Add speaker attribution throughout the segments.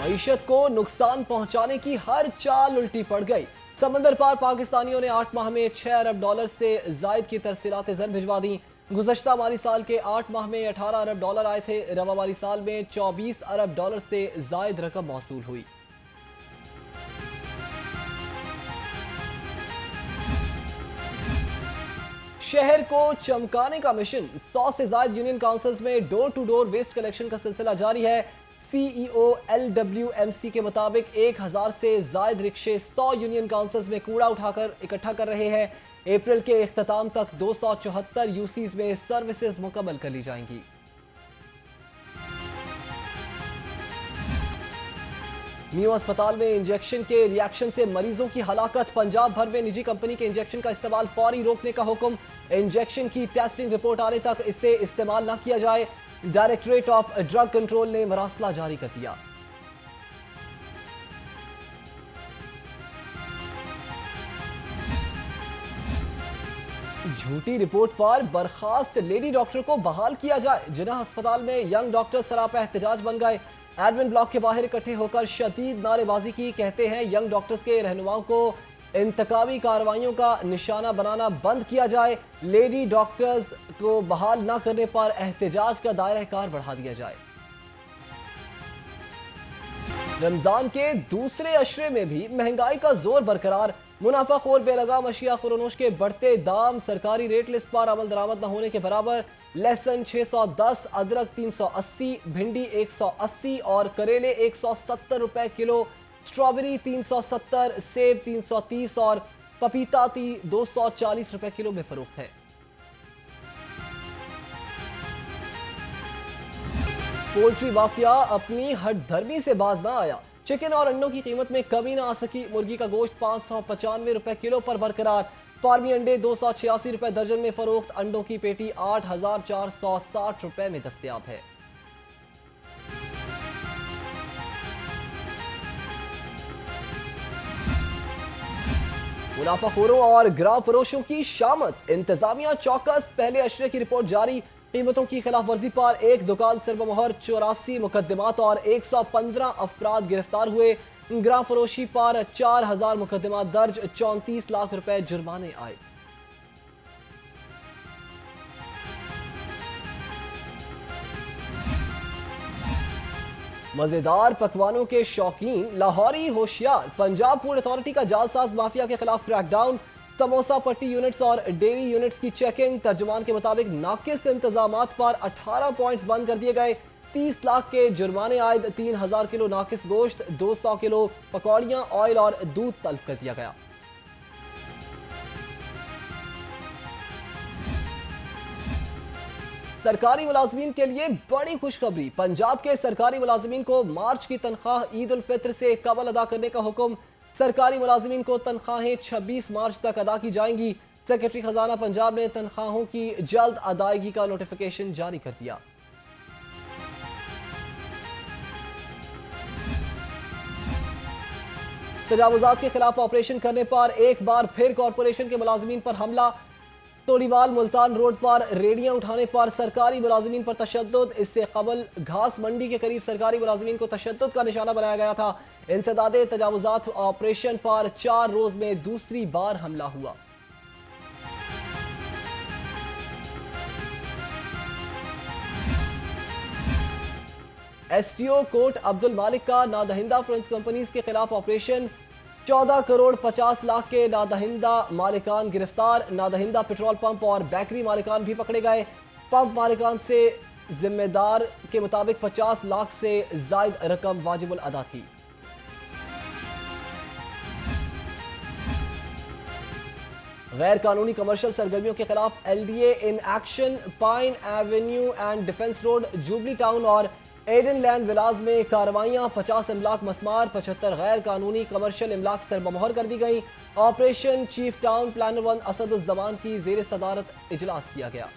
Speaker 1: मईशत को नुकसान पहुंचाने की हर चाल उल्टी पड़ गई। समंदर पार पाकिस्तानियों ने 8 माह में 6 अरब डॉलर से जायद की तरसीलात ज़र भिजवा दी। गुज़श्ता माली साल के 8 माह में 18 अरब डॉलर आए थे। रवा माली साल में 24 अरब डॉलर से जायद रकम मौसूल हुई। शहर को चमकाने का मिशन। 100 से ज्यादा यूनियन काउंसिल्स में door to door waste collection का सिलसिला जारी है। सीईओ LWMC के मुताबिक 1000 से ज्यादा रिक्शे 100 यूनियन काउंसिल्स में कूड़ा उठाकर इकट्ठा कर रहे हैं। अप्रैल के इख्तिताम तक 274 यूसीज में सर्विसेज मुकम्मल कर ली जाएंगी। न्यू अस्पताल में इंजेक्शन के रिएक्शन से मरीजों की हलाकत। पंजाब भर में निजी कंपनी के इंजेक्शन का इस्तेमाल फौरी रोकने का हुक्म। इंजेक्शन की टेस्टिंग रिपोर्ट आने तक इसे इस्तेमाल न किया जाए। डायरेक्टरेट ऑफ ड्रग कंट्रोल ने मरासला जारी कर दिया। झूठी रिपोर्ट पर बर्खास्त लेडी डॉक्टर को बहाल किया जाए। जिन्ना अस्पताल में यंग डॉक्टर सरापा एहतजाज बन गए। एडमिन ब्लॉक के बाहर इकट्ठे होकर शदीद नारेबाजी की। कहते हैं यंग डॉक्टर्स के रहनुमाओं को इंतकामी कार्रवाइयों का निशाना बनाना बंद किया जाए। लेडी डॉक्टर्स को बहाल न करने पर एहतजाज का दायरा कार बढ़ा दिया जाए। रमजान के दूसरे अशरे में भी महंगाई का जोर बरकरार। मुनाफाखोर बेलगाम अशिया खुरोनोश के बढ़ते दाम सरकारी रेट लिस्ट पर अमल दरामद न होने के बराबर। लहसुन 610, अदरक 380, भिंडी 180 और करेले 170 रुपए किलो। स्ट्रॉबेरी 370, सेब 330 और पपीता 240 रुपए किलो में फरोख्त है। पोल्ट्री माफिया अपनी हठधर्मी से बाज ना आया। चिकन और अंडों की कीमत में कमी ना आ सकी। मुर्गी का गोश्त 595 रुपए किलो पर बरकरार। फार्मी अंडे 286 रुपए दर्जन में फरोख्त। अंडों की पेटी 8460 रुपए में दस्तयाब है। मुनाफाखोरों और ग्राम फरोशों की शामत। इंतजामिया चौकस। पहले अशरे की रिपोर्ट जारी। कीमतों की खिलाफ वर्जी पर एक दुकान सरबमोहर। 84 मुकदमात और 115 अफराद गिरफ्तार हुए। ग्राम फरोशी पर 4000 मुकदमा दर्ज। 34 लाख रुपए जुर्माने आए। मजेदार पकवानों के शौकीन लाहौरी होशियार। पंजाब फूड अथॉरिटी का जालसाज माफिया के खिलाफ क्रैकडाउन। समोसा पट्टी यूनिट्स और डेयरी यूनिट्स की चेकिंग। तर्जुमान के मुताबिक नाकिस इंतजामात पर 18 पॉइंट्स बंद कर दिए गए। 30 लाख के जुर्माने आयद। 3000 किलो नाकिस गोश्त, 200 किलो पकौड़ियां, ऑयल और दूध तल्फ कर दिया गया। सरकारी मुलाजमीन के लिए बड़ी खुशखबरी। पंजाब के सरकारी मुलाजमीन को मार्च की तनख्वाह ईद उल फित्र से कबल अदा करने का हुक्म। सरकारी मुलाजमीन को तनख्वाहें 26 मार्च तक अदा की जाएंगी। सेक्रेटरी खजाना पंजाब ने तनख्वाहों की जल्द अदायगी का नोटिफिकेशन जारी कर दिया। तजावुजात के खिलाफ ऑपरेशन करने पर एक बार फिर कॉरपोरेशन के मुलाजमीन पर हमला। तोड़ीवाल मुल्तान रोड पर रेडियां उठाने पर सरकारी मुलाजमीन पर तशद्दुद। इससे कबल घास मंडी के करीब सरकारी मुलाजमीन को तशद्दुद का निशाना बनाया गया था। इंसदादे तजावुजात ऑपरेशन पर 4 रोज में दूसरी बार हमला हुआ। STO कोर्ट अब्दुल मालिक का नादहिंदा फ्रेंड्स कंपनीज के खिलाफ ऑपरेशन। 14 करोड़ 50 लाख के नादहिंदा मालिकान गिरफ्तार। नादहिंदा पेट्रोल पंप और बेकरी मालिकान भी पकड़े गए। पंप मालिकान से जिम्मेदार के मुताबिक 50 लाख से जायद रकम वाजिबुल अदा थी। गैर कानूनी कमर्शियल सरगर्मियों के खिलाफ LDA in action. Pine Avenue and defence road, jubilee town और एडन लैंड विलाज में कार्रवाइयां। 50 इमलाक मस्मार, 75 गैर कानूनी कमर्शियल इमलाक सरबमोहर कर दी गई। Operation chief town planner 1 Asaduzzaman की जेर सदारत इजलास किया गया।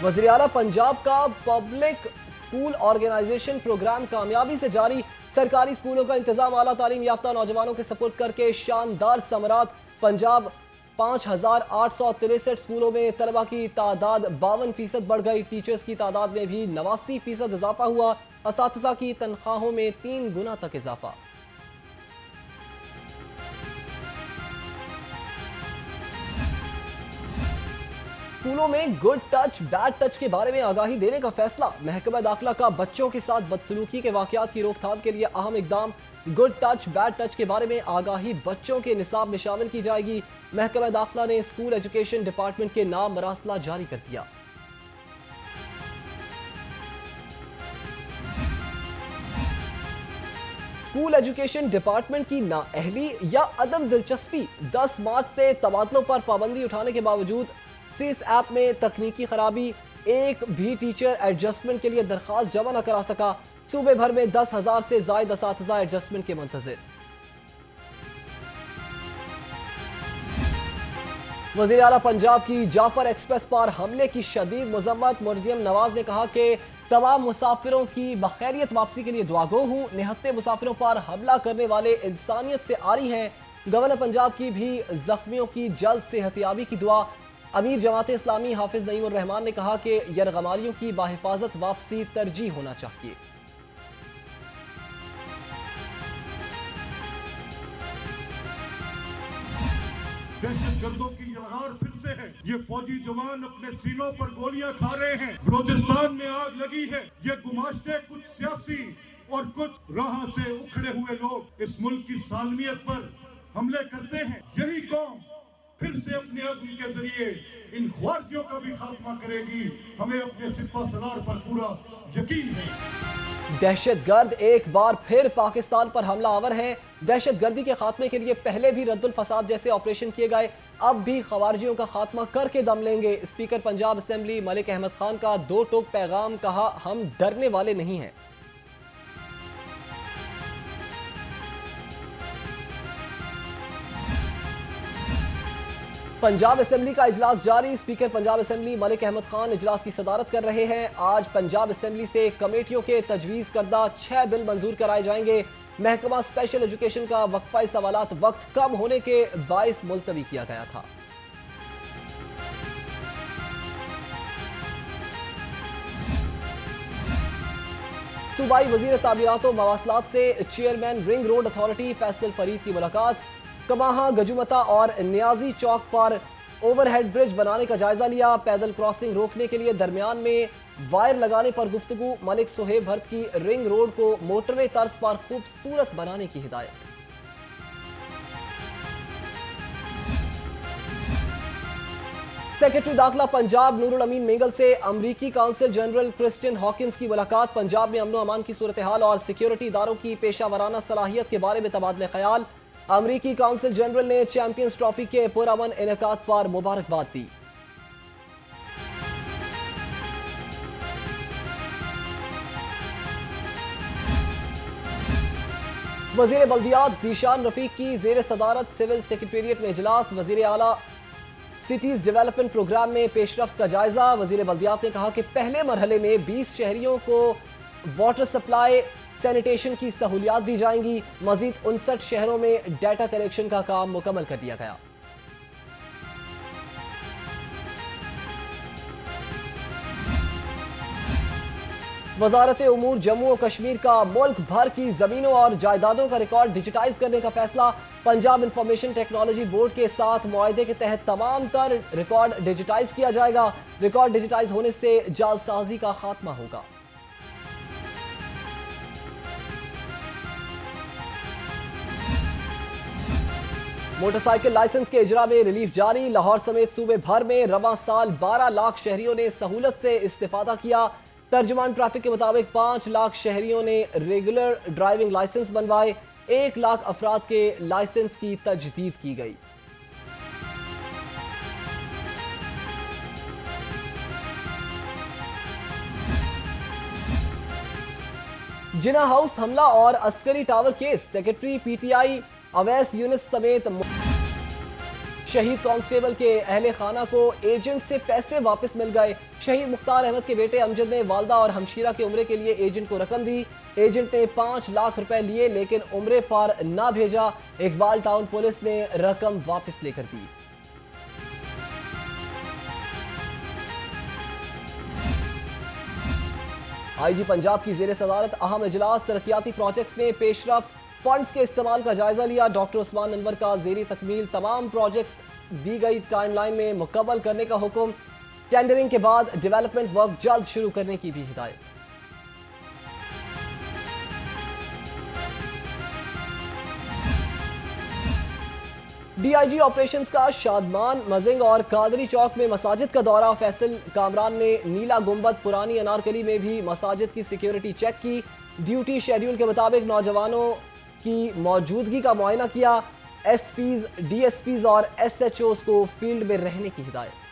Speaker 1: वज़ीर आला पंजाब का पब्लिक स्कूल ऑर्गेनाइजेशन प्रोग्राम कामयाबी से जारी। सरकारी स्कूलों का इंतजाम आला तालीम याफ्ता नौजवानों के सपुर्द करके शानदार समरात। पंजाब 5,863 स्कूलों में तलबा की तादाद 52% बढ़ गई। टीचर्स की तादाद में भी 89% इजाफा हुआ। असातिज़ा की तनख्वाहों में 3 गुना तक इजाफा। स्कूलों में गुड टच बैड टच के बारे में आगाही देने का फैसला। महकमा दाखिला का बच्चों के साथ बदसलूकी के वाकयात की रोकथाम के लिए अहम इकदाम। गुड टच बैड टच के बारे में आगाही बच्चों के निसाब में शामिल की जाएगी। महकमा दाखिला ने स्कूल एजुकेशन डिपार्टमेंट के नाम मरासला जारी कर दिया। स्कूल एजुकेशन डिपार्टमेंट की नाअहली या अदम दिलचस्पी। 10 मार्च से तबादलों पर पाबंदी उठाने के बावजूद सीस ऐप में तकनीकी खराबी। एक भी टीचर एडजस्टमेंट के लिए दरखास्त जमा न करा सका। सूबे भर में 10,000 से ज्यादा असातिज़ा एडजस्टमेंट के मुंतज़िर। वज़ीर आला पंजाब की जाफर एक्सप्रेस पर हमले की शदीद मजम्मत। मुर्जिम नवाज ने कहा कि तमाम मुसाफिरों की बखैरियत वापसी के लिए दुआगो हूँ। निहत्ते मुसाफिरों पर हमला करने वाले इंसानियत से आरी हैं। गवर्नर पंजाब की भी जख्मियों की जल्द सेहतियाबी की दुआ। अमीर जमात इस्लामी हाफिज नईम उर रहमान ने कहा कि यरगमारियों की बाहिफाजत वापसी तरजीह होना चाहिए।
Speaker 2: दहशतगर्दों की यलगार फिर से है। ये फौजी जवान अपने सीनों पर गोलियां खा रहे हैं। बलोचिस्तान में आग लगी है। ये गुमाश्ते कुछ सियासी और कुछ राह से उखड़े हुए लोग इस मुल्क की सालमियत पर हमले करते हैं। यही कौम फिर से अपने अज़्म के जरिए इन ख्वारियों का भी खात्मा करेगी। हमें अपने सिपा सलार पर पूरा यकीन है।
Speaker 1: दहशतगर्द एक बार फिर पाकिस्तान पर हमला आवर हैं। दहशतगर्दी के खात्मे के लिए पहले भी रद्दुल फसाद जैसे ऑपरेशन किए गए, अब भी खवारिजियों का खात्मा करके दम लेंगे। स्पीकर पंजाब असेंबली मलिक अहमद खान का 2 टोक पैगाम। कहा, हम डरने वाले नहीं हैं। पंजाब असेंबली का इजलास जारी। स्पीकर पंजाब असेंबली मलिक अहमद खान इजलास की सदारत कर रहे हैं। आज पंजाब असेंबली से कमेटियों के तजवीज़ करदा 6 बिल मंजूर कराए जाएंगे। महकमा स्पेशल एजुकेशन का वक्फा सवालात वक्त कम होने के बायस मुलतवी किया गया था। सूबाई वजीर तामीरात व मवासलात से chairman ring road authority Faisal Farid की मुलाकात। कमाहा, गजुमता और न्याजी चौक पर ओवरहेड ब्रिज बनाने का जायजा लिया। पैदल क्रॉसिंग रोकने के लिए दरमियान में वायर लगाने पर गुफ्तगू। मलिक सुहेब भट्ट की रिंग रोड को मोटरवे तर्ज पर खूबसूरत बनाने की हिदायत। सेक्रेटरी दाखिला पंजाब नूरुल अमीन मेंगल से अमरीकी काउंसिल जनरल क्रिस्टियन हॉकिंस की मुलाकात। पंजाब में अमन व अमान की सूरत हाल और सिक्योरिटी इदारों की पेशावराना सलाहियत के बारे में तबादले ख्याल। अमरीकी काउंसिल जनरल ने चैंपियंस ट्रॉफी के पुरअमन इनेकाद पर मुबारकबाद दी। वजीर बल्दियात ज़ीशान रफीक की जेर सदारत सिविल सेक्रेटेरिएट में इजलास। वजीर आला सिटीज डेवलपमेंट प्रोग्राम में पेशरफ्त का जायजा। वजीर बल्दियात ने कहा कि पहले मरहले में 20 शहरियों को वाटर सप्लाई सैनिटेशन की सहूलियात दी जाएंगी। मजीद 59 शहरों में डाटा कलेक्शन का काम मुकम्मल कर दिया गया। वजारत उमूर जम्मू और कश्मीर का मुल्क भर की जमीनों और जायदादों का रिकॉर्ड डिजिटाइज करने का फैसला। पंजाब इंफॉर्मेशन टेक्नोलॉजी बोर्ड के साथ मुआहदे के तहत तमाम तर रिकॉर्ड डिजिटाइज किया जाएगा। रिकॉर्ड डिजिटाइज होने से जालसाजी का खात्मा होगा। मोटरसाइकिल लाइसेंस के इजरा में रिलीफ जारी। लाहौर समेत सूबे भर में रवां साल 12 लाख शहरियों ने सहूलत से इस्तेफादा किया। तर्जुमान ट्रैफिक के मुताबिक 5 लाख शहरियों ने रेगुलर ड्राइविंग लाइसेंस बनवाए। 1 लाख अफराद के लाइसेंस की तजदीद की गई। जिना हाउस हमला और Askari tower case. Secretary PTI Awais Younis समेत शहीद कांस्टेबल के अहले खाना को एजेंट से पैसे वापस मिल गए। शहीद मुख्तार अहमद के बेटे अमजद ने वालदा और हमशीरा के उम्रे के लिए एजेंट को रकम दी। एजेंट ने 5 लाख रुपए लिए लेकिन उम्रे पर ना भेजा। इकबाल टाउन पुलिस ने रकम वापस लेकर दी। आईजी पंजाब की जेर सदारत अहम इजलास तरक्याती प्रोजेक्ट्स में पेशरफ फंड्स के इस्तेमाल का जायजा लिया। डॉक्टर उस्मान अनवर का जेरी तकमील तमाम प्रोजेक्ट्स दी गई टाइमलाइन में मुकम्मल करने का हुक्म। टेंडरिंग के बाद डेवलपमेंट वर्क जल्द शुरू करने की भी हिदायत। डीआईजी ऑपरेशंस का शादमान, मजिंग और कादरी चौक में मसाजिद का दौरा। फैसल कामरान ने नीला गुंबद, पुरानी अनारकली में भी मसाजिद की सिक्योरिटी चेक की। ड्यूटी शेड्यूल के मुताबिक नौजवानों की मौजूदगी का मुआयना किया। एसपीज, डीएसपीज और एसएचओज को फील्ड में रहने की हिदायत।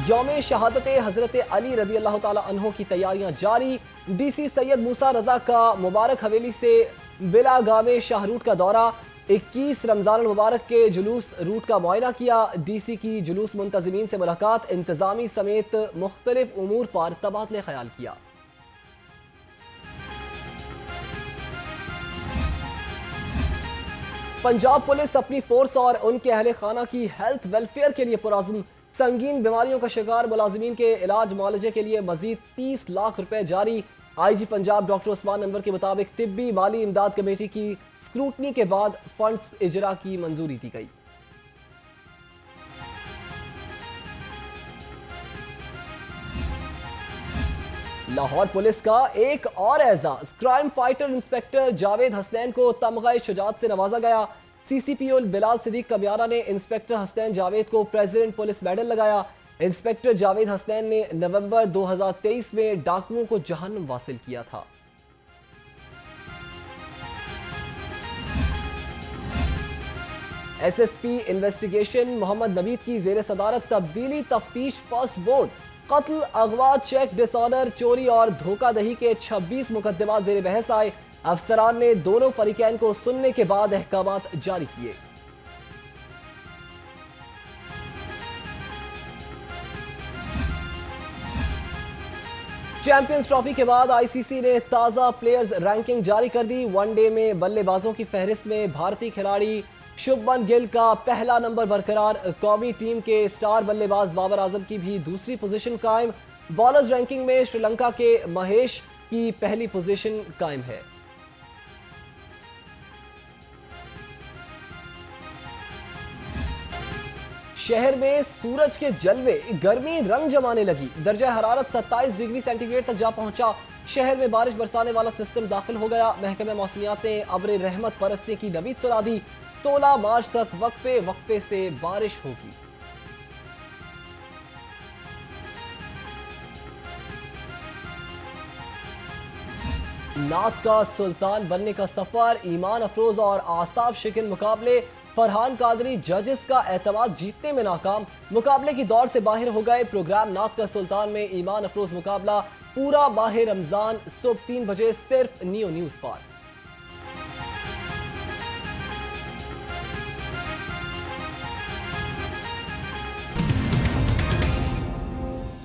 Speaker 1: यौम शहादत हजरत अली रज़ी अल्लाह ताला अन्हो की तैयारियां जारी। डीसी सैयद मूसा रजा का मुबारक हवेली से बिलागावे शाहरूट का दौरा। 21 रमजान मुबारक के जुलूस रूट का मुआयना किया। डीसी की जुलूस मुंतजिमीन से मुलाकात, इंतजामी समेत मुख्तलिफ उमूर पर तबादले ख्याल किया। पंजाब पुलिस अपनी फोर्स और उनके अहले खाना की हेल्थ वेलफेयर के लिए पुरअज़्म। संगीन बीमारियों का शिकार मुलाजिमीन के इलाज मुआलजे के लिए मजीद 30 लाख रुपए जारी। आईजी पंजाब डॉक्टर उस्मान अनवर के मुताबिक तिब्बी माली इमदाद कमेटी की स्क्रूटनी के बाद फंड्स इजरा की मंजूरी दी गई। लाहौर पुलिस का एक और एजाज, crime fighter inspector Javed Hasnain को तमगा शुजात से नवाजा गया। सीसीपीओ बिलाल सिद्दीक कमियारा ने इंस्पेक्टर हसनैन जावेद को प्रेसिडेंट पुलिस मेडल लगाया। इंस्पेक्टर जावेद हसनैन ने नवंबर 2023 में डाकुओं को जहन्नुम वासिल किया था। एसएसपी इन्वेस्टिगेशन मोहम्मद नबीद की जेर सदारत तब्दीली तफ्तीश फर्स्ट बोर्ड। कत्ल, अगवा, चेक डिसऑर्डर, चोरी और धोखाधही के 26 मुकदमा जेर बहस आए। अफसरान ने दोनों फरीकैन को सुनने के बाद अहकामात जारी किए। चैंपियंस ट्रॉफी के बाद आईसीसी ने ताजा प्लेयर्स रैंकिंग जारी कर दी। वनडे में बल्लेबाजों की फहरिस्त में भारतीय खिलाड़ी शुभमन गिल का पहला नंबर बरकरार। कौमी टीम के स्टार बल्लेबाज बाबर आजम की भी दूसरी पोजीशन कायम। बॉलर्स रैंकिंग में श्रीलंका के महेश की पहली पोजीशन कायम है। शहर में सूरज के जलवे, गर्मी रंग जमाने लगी। दर्जा हरारत 27 डिग्री सेंटीग्रेड तक जा पहुंचा। शहर में बारिश बरसाने वाला सिस्टम दाखिल हो गया। महकमे मौसमियात ने अब्र रहमत बरसने की नवीद सुना दी। 16 मार्च तक वक्फे से बारिश होगी। नात का सुल्तान बनने का सफर, ईमान अफरोज और आसाब शिकन मुकाबले। फरहान कादरी जजेस का एतमाद जीतने में नाकाम, मुकाबले की दौड़ से बाहर हो गए। प्रोग्राम नात का सुल्तान में ईमान अफरोज मुकाबला पूरा माह रमजान सुबह 3 बजे सिर्फ नियो न्यूज पर।